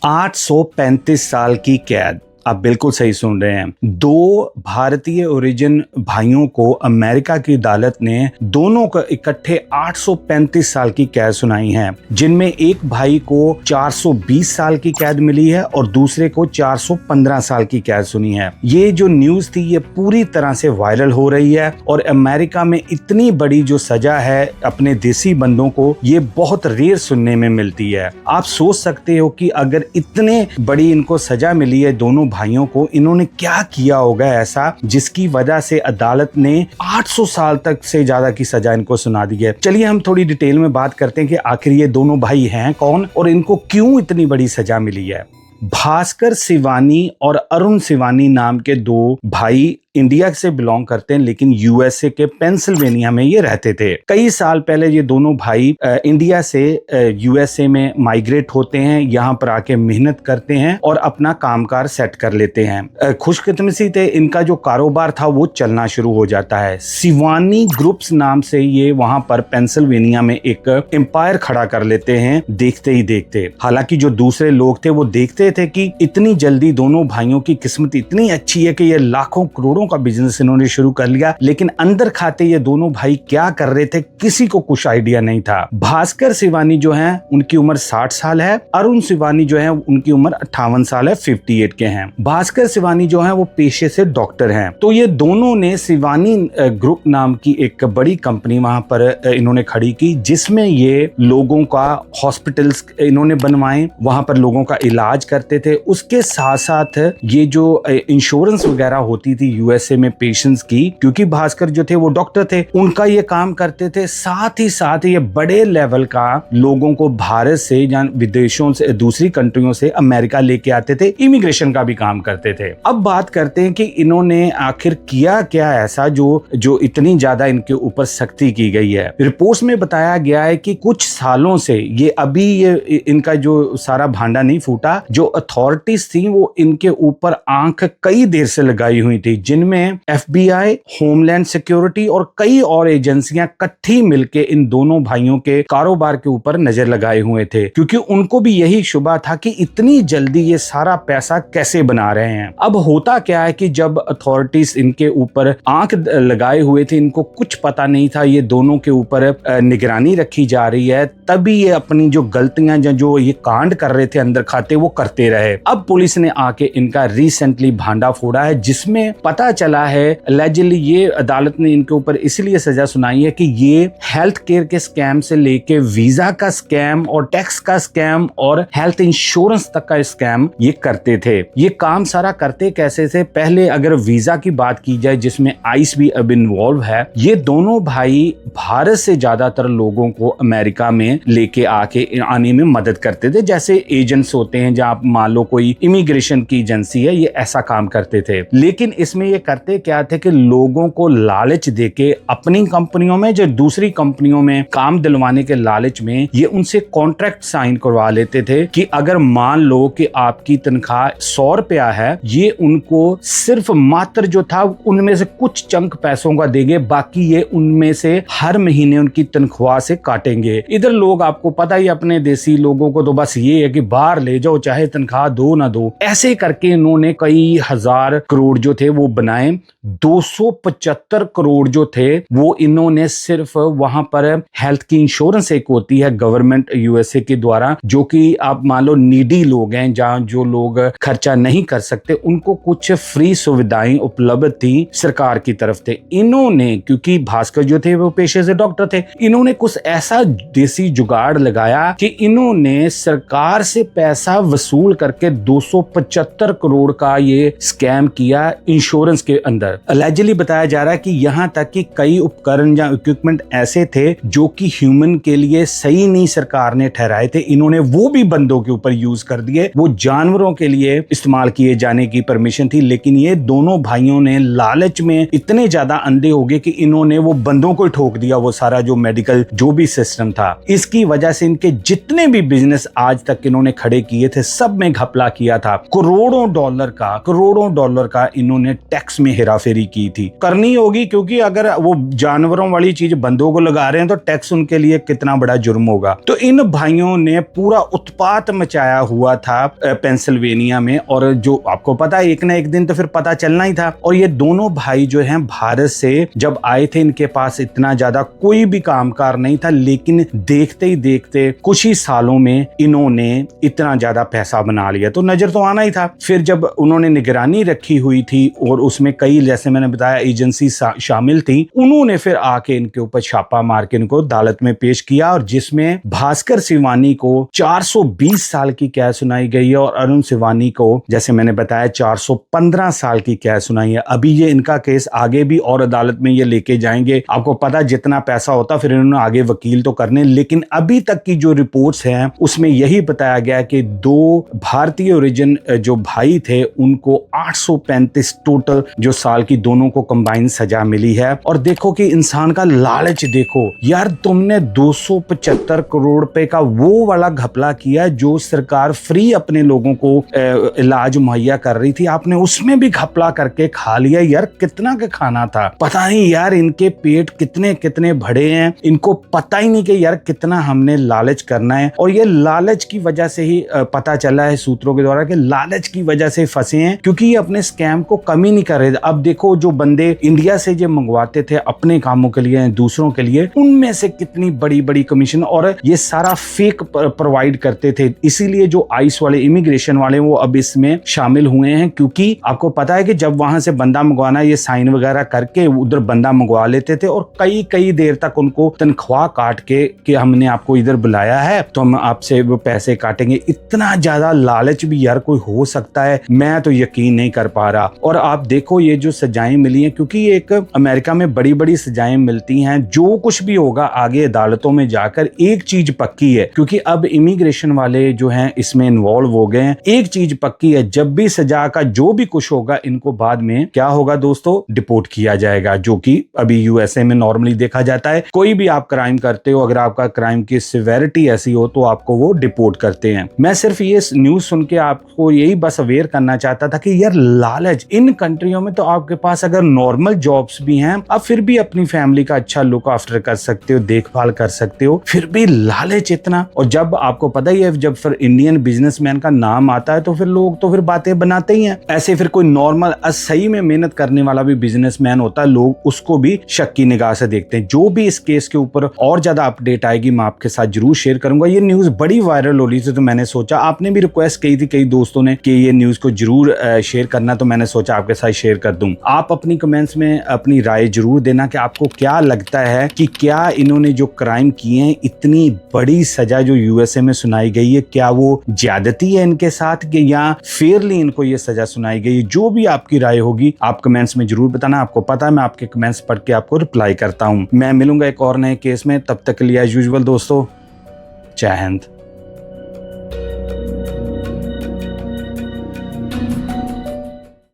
835 साल की कैद। आप बिल्कुल सही सुन रहे हैं। दो भारतीय ओरिजिन भाइयों को अमेरिका की अदालत ने दोनों को इकट्ठे 835 साल की कैद सुनाई है, जिनमें एक भाई को 420 साल की कैद मिली है और दूसरे को 415 साल की कैद सुनी है। ये जो न्यूज थी ये पूरी तरह से वायरल हो रही है और अमेरिका में इतनी बड़ी जो सजा है अपने देसी बंदों को, ये बहुत रेयर सुनने में मिलती है। आप सोच सकते हो कि अगर इतने बड़ी इनको सजा मिली है दोनों भाइयों को, इन्होंने क्या किया होगा ऐसा जिसकी वजह से अदालत ने 800 साल तक से ज्यादा की सजा इनको सुना दी है। चलिए हम थोड़ी डिटेल में बात करते हैं कि आखिर ये दोनों भाई हैं कौन और इनको क्यों इतनी बड़ी सजा मिली है। भास्कर सिवानी और अरुण सिवानी नाम के दो भाई इंडिया से बिलोंग करते हैं, लेकिन यूएसए के पेंसिल्वेनिया में ये रहते थे। कई साल पहले ये दोनों भाई इंडिया से यूएसए में माइग्रेट होते हैं, यहाँ पर आके मेहनत करते हैं और अपना कामकाज सेट कर लेते हैं। खुशकिस्मती थे, इनका जो कारोबार था वो चलना शुरू हो जाता है। सिवानी ग्रुप्स नाम से ये वहां पर पेंसिल्वेनिया में एक एम्पायर खड़ा कर लेते हैं देखते ही देखते। हालांकि जो दूसरे लोग थे वो देखते थे कि इतनी जल्दी दोनों भाइयों की किस्मत इतनी अच्छी है कि ये लाखों करोड़ों का बिजनेस इन्होंने शुरू कर लिया, लेकिन अंदर खाते ये दोनों भाई क्या कर रहे थे किसी को कुछ आइडिया नहीं था। भास्कर सिवानी जो हैं उनकी उम्र 60 साल है, अरुण सिवानी जो हैं उनकी उम्र 58 साल है, 58 के हैं। भास्कर सिवानी जो हैं वो पेशे से डॉक्टर हैं। तो ये दोनों ने सिवानी ग्रुप नाम की एक बड़ी कंपनी वहां पर इन्होंने खड़ी की, जिसमें ये लोगों का हॉस्पिटल्स इन्होंने बनवाए, वहां पर लोगों का इलाज करते थे। उसके साथ साथ ये जो इंश्योरेंस वगैरह होती थी यूएसए में पेशेंट्स की, क्योंकि भास्कर जो थे वो डॉक्टर थे, उनका ये काम करते थे। साथ ही साथ ये बड़े लेवल का लोगों को भारत से या विदेशों से दूसरी कंट्रियों से अमेरिका लेके आते थे, इमिग्रेशन का भी काम करते थे। अब बात करते हैं कि इन्होंने आखिर किया क्या ऐसा जो इतनी ज्यादा इनके ऊपर सख्ती की गई है। रिपोर्ट्स में बताया गया है कि कुछ सालों से ये अभी ये इनका जो सारा भांडा नहीं फूटा, जो अथॉरिटीज थी वो इनके ऊपर आंख कई देर से लगाई हुई थी, जिनमें एफबीआई, होमलैंड सिक्योरिटी और कई और एजेंसियां इकट्ठी मिलके इन दोनों भाइयों के कारोबार के ऊपर नजर लगाए हुए थे, क्योंकि उनको भी यही शुबा था कि इतनी जल्दी ये सारा पैसा कैसे बना रहे हैं। अब होता क्या है कि जब अथॉरिटीज इनके ऊपर आंख लगाए हुए थे, इनको कुछ पता नहीं था ये दोनों के ऊपर निगरानी रखी जा रही है, तभी ये अपनी जो गलतियां जो ये कांड कर रहे थे अंदर खाते वो करते रहे। अब पुलिस ने आके इनका रिसेंटली भांडा फोड़ा है, जिसमें पता चला है एलिजिबली ये अदालत ने इनके ऊपर इसलिए सजा सुनाई है कि ये हेल्थ केयर के स्कैम से लेके वीजा का स्कैम और टैक्स का स्कैम और हेल्थ इंश्योरेंस तक का स्कैम ये करते थे। ये काम सारा करते कैसे थे? पहले अगर वीजा की बात की जाए, जिसमें आइस भी अब इन्वॉल्व है, ये दोनों भाई भारत से ज्यादातर लोगों को अमेरिका में लेके आके आने में मदद करते थे। जैसे एजेंट्स होते हैं, जहां आप मान लो कोई इमिग्रेशन की एजेंसी है, ये ऐसा काम करते थे। लेकिन इसमें ये करते क्या थे कि लोगों को लालच देके अपनी कंपनियों में, जो दूसरी कंपनियों में काम दिलवाने के लालच में, ये उनसे कॉन्ट्रैक्ट साइन करवा लेते थे कि अगर मान लो कि आपकी तनख्वाह 100 रुपया है, ये उनको सिर्फ मात्र जो था उनमें से कुछ चंक पैसों का देंगे, बाकी ये उनमें से हर महीने उनकी तनख्वाह से काटेंगे। इधर लोग आपको पता ही, अपने देसी लोगों को तो बस ये है कि बाहर ले जाओ, चाहे तनख्वाह दो ना दो। ऐसे करके इन्होंने कई हजार करोड़ जो थे वो बनाए। 275 करोड़ जो थे वो इन्होंने सिर्फ वहां पर हेल्थ की इंश्योरेंस एक होती है गवर्नमेंट यूएसए के द्वारा, जो कि आप मान लो नीडी लोग हैं, जहां जो लोग खर्चा नहीं कर सकते, उनको कुछ फ्री सुविधाएं उपलब्ध थी सरकार की तरफ से। इन्होंने, क्योंकि भास्कर जो थे वो पेशे से डॉक्टर थे, इन्होंने कुछ ऐसा देसी जुगाड़ लगाया कि इन्होंने सरकार से पैसा वसूल करके 275 करोड़ का ये स्कैम किया इंश्योरेंस के अंदर। अलेजिडली बताया जा रहा है कि यहाँ तक कि कई उपकरण या इक्विपमेंट ऐसे थे जो कि ह्यूमन के लिए सही नहीं सरकार ने ठहराए थे, इन्होंने वो भी बंदों के ऊपर यूज कर दिए। वो जानवरों के लिए इस्तेमाल किए जाने की परमिशन थी, लेकिन ये दोनों भाइयों ने लालच में इतने ज्यादा अंधे हो गए कि इन्होंने वो बंदों को ठोक दिया, वो सारा जो मेडिकल जो भी सिस्टम था। इसकी वजह से इनके जितने भी बिजनेस आज तक इन्होंने खड़े किए थे, सब में घपला किया था। करोड़ों डॉलर का इन्होंने टैक्स टैक्स में हेराफेरी की थी। करनी होगी, क्योंकि अगर वो जानवरों वाली चीज बंदों को लगा रहे हैं तो टैक्स उनके लिए कितना बड़ा जुर्म होगा। तो इन भाइयों ने पूरा उत्पात मचाया हुआ था पेंसिल्वेनिया में, और जो आपको पता है एक ना एक दिन तो फिर पता चलना ही था। और ये दोनों भाई जो हैं भारत से जब आए थे, इनके पास इतना ज्यादा कोई भी कामकार नहीं था, लेकिन देखते ही देखते कुछ ही सालों में इन्होंने इतना ज्यादा पैसा बना लिया। तो नजर तो आना ही था। फिर जब उन्होंने निगरानी रखी हुई थी और उसमें कई, जैसे मैंने बताया, एजेंसी शामिल थी, उन्होंने फिर आके इनके ऊपर छापा मार के इनको अदालत में पेश किया, और जिसमें भास्कर सिवानी को 420 साल की कैद सुनाई गई है और अरुण सिवानी को, जैसे मैंने बताया, 415 साल की कैद सुनाई है। अभी ये इनका केस आगे भी और अदालत में ये लेके जाएंगे। आपको पता जितना पैसा होता फिर इन्होंने आगे वकील तो करने, लेकिन अभी तक की जो रिपोर्ट्स हैं उसमें यही बताया गया कि दो भारतीय ओरिजिन जो भाई थे उनको 835 टोटल जो साल की दोनों को कंबाइन सजा मिली है। और देखो कि इंसान का लालच देखो यार, तुमने 275 करोड़ रुपए का वो वाला घपला किया जो सरकार फ्री अपने लोगों को इलाज मुहैया कर रही थी, आपने उसमें भी घपला करके खा लिया। यार कितना का खाना था, पता नहीं यार इनके पेट कितने कितने भरे हैं, इनको पता ही नहीं कि यार कितना हमने लालच करना है। और ये लालच की वजह से ही पता चला है सूत्रों के द्वारा कि लालच की वजह से फंसे हैं, क्योंकि ये अपने स्कैम को कम ही नहीं कर रहे थे। अब देखो जो बंदे इंडिया से जो मंगवाते थे अपने कामों के लिए, दूसरों के लिए, उनमें से कितनी बड़ी बड़ी कमीशन, और ये सारा फेक प्रोवाइड करते थे। इसीलिए जो आइस वाले, इमिग्रेशन वाले, वो अब इसमें शामिल हुए हैं, क्योंकि आपको पता है कि जब वहां से बंदा मंगवाना, ये साइन वगैरह करके उधर बंदा मंगवा लेते थे और कई कई देर तक उनको तनख्वाह काट के कि हमने आपको इधर बुलाया है तो हम आपसे वो पैसे काटेंगे। इतना ज्यादा लालच भी यार कोई हो सकता है, मैं तो यकीन नहीं कर पा रहा। और आप देखो ये जो सजाएं मिली हैं, क्योंकि एक अमेरिका में बड़ी बड़ी सजाएं मिलती हैं, जो कुछ भी होगा आगे अदालतों में जाकर, एक चीज पक्की है, क्योंकि अब इमिग्रेशन वाले जो हैं इसमें इन्वॉल्व हो गए हैं, एक चीज पक्की है, जब भी सजा का जो भी कुछ होगा, इनको बाद में क्या होगा दोस्तों, डिपोर्ट किया जाएगा, जो कि अभी यूएसए में नॉर्मली देखा जाता है। कोई भी आप क्राइम करते हो, अगर आपका क्राइम की सिवेरिटी ऐसी हो तो आपको वो डिपोर्ट करते हैं। मैं सिर्फ ये न्यूज सुन के आपको यही बस अवेयर करना चाहता था कि यार लालच, इन कंट्रियों में तो आपके पास अगर नॉर्मल जॉब्स भी हैं, आप फिर भी अपनी फैमिली का अच्छा लुक आफ्टर कर सकते हो, देखभाल कर सकते हो, फिर भी लालच इतना। और जब आपको पता ही है, जब फिर इंडियन बिजनेसमैन का नाम आता है तो फिर लोग तो फिर बातें बनाते ही हैं। ऐसे फिर कोई नॉर्मल सही में मेहनत करने वाला भी बिजनेसमैन होता है, लोग उसको भी शक की निगाह से देखते हैं। जो भी इस केस के ऊपर और ज्यादा अपडेट आएगी मैं आपके साथ जरूर शेयर करूंगा। ये न्यूज बड़ी वायरल हो रही थी तो मैंने सोचा, आपने भी रिक्वेस्ट की थी कई दोस्तों ने कि ये न्यूज को जरूर शेयर करना, तो मैंने सोचा आपके साथ शेयर कर दूं। आप अपनी कमेंट्स में अपनी राय जरूर देना कि आपको क्या लगता है कि क्या इन्होंने जो क्राइम किए हैं, इतनी बड़ी सजा जो यूएसए में सुनाई गई है, क्या वो ज्यादती है इनके साथ कि या फेयरली इनको ये सजा सुनाई गई है। जो भी आपकी राय होगी आप कमेंट्स में जरूर बताना। आपको पता है मैं आपके कमेंट्स पढ़ के आपको रिप्लाई करता हूं। मैं मिलूंगा एक और नए केस में, तब तक के लिए एज यूजुअल दोस्तों, जय हिंद।